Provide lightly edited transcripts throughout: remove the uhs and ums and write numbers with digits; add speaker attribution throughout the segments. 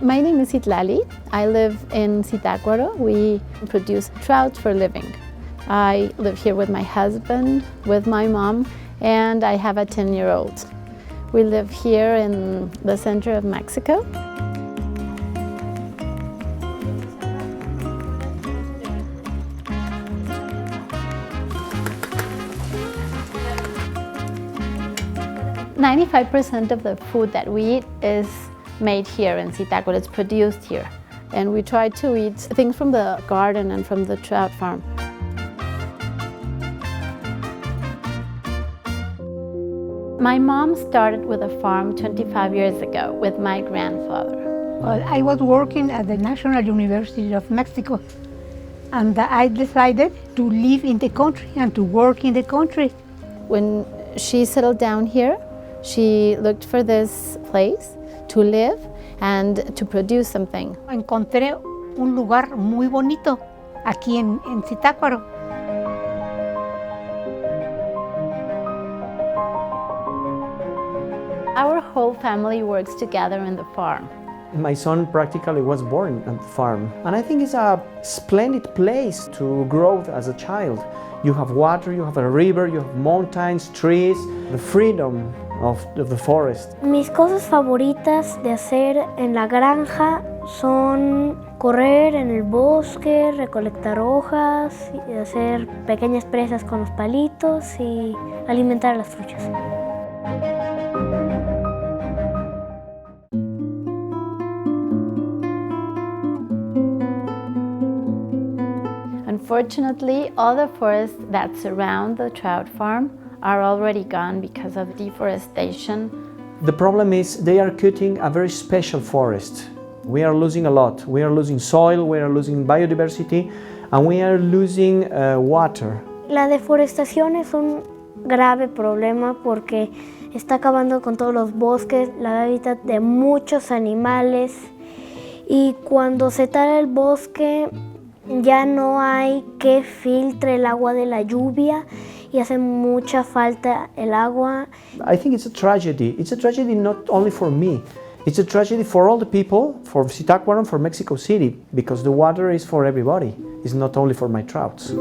Speaker 1: My name is Citlali. I live in Zitácuaro. We produce trout for a living. I live here with my husband, with my mom, and I have a 10-year-old. We live here in the center of Mexico. "95% of the food that we eat is made here in Zitácuaro. It's produced here. And we try to eat things from the garden and from the trout farm. My mom started with a farm 25 years ago with my grandfather.
Speaker 2: Well, I was working at the National University of Mexico, and I decided to live in the country and to work in the country.
Speaker 1: When she settled down here, she looked for this place to live and to produce something.
Speaker 2: Encontré un lugar muy bonito aquí en Zitácuaro.
Speaker 1: Our whole family works together in the farm.
Speaker 3: My son practically was born at the farm, and I think it's a splendid place to grow as a child. You have water, you have a river, you have mountains, trees, the freedom of the forest.
Speaker 4: Mis cosas favoritas de hacer en la granja son correr en el bosque, recolectar hojas, y hacer pequeñas presas con los palitos y alimentar a las truchas.
Speaker 1: Unfortunately, all the forests that surround the trout farm are already gone because of deforestation.
Speaker 3: The problem is they are cutting a very special forest. We are losing a lot. We are losing soil, we are losing biodiversity, and we are losing water.
Speaker 4: La deforestación es un grave problema porque está acabando con todos los bosques, la hábitat de muchos animales, y cuando se tala el bosque ya no hay que filtre el agua de la lluvia y hace mucha falta el agua.
Speaker 3: I think it's a tragedy. It's a tragedy not only for me. It's a tragedy for all the people, for Zitácuaro and for Mexico City, because the water is for everybody. It's not only for my trouts.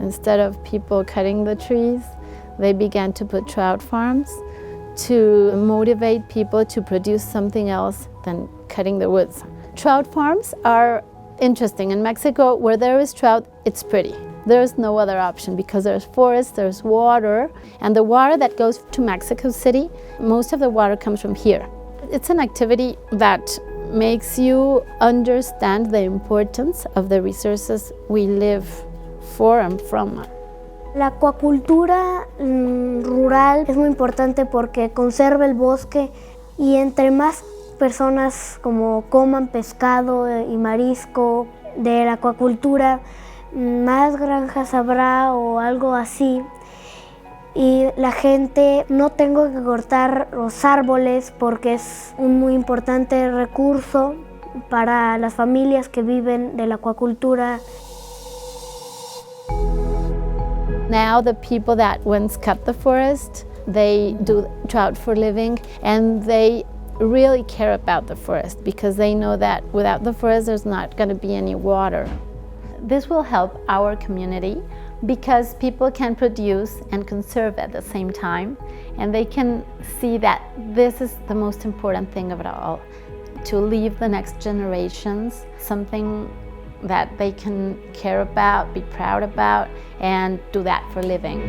Speaker 1: Instead of people cutting the trees, they began to put trout farms to motivate people to produce something else than cutting the woods. Trout farms are interesting. In Mexico, where there is trout, it's pretty. There is no other option because there's forest, there's water, and the water that goes to Mexico City, most of the water comes from here. It's an activity that makes you understand the importance of the resources we live for and from.
Speaker 4: La acuacultura rural es muy importante porque conserva el bosque y entre más personas como coman pescado y marisco de la acuacultura, más granjas habrá o algo así, y la gente no tengo que cortar los árboles porque es un muy importante recurso para las familias que viven de la acuacultura.
Speaker 1: Now the people that once cut the forest, they do trout for living, and they really care about the forest because they know that without the forest there's not going to be any water. This will help our community because people can produce and conserve at the same time, and they can see that this is the most important thing of it all, to leave the next generations something that they can care about, be proud about, and do that for living.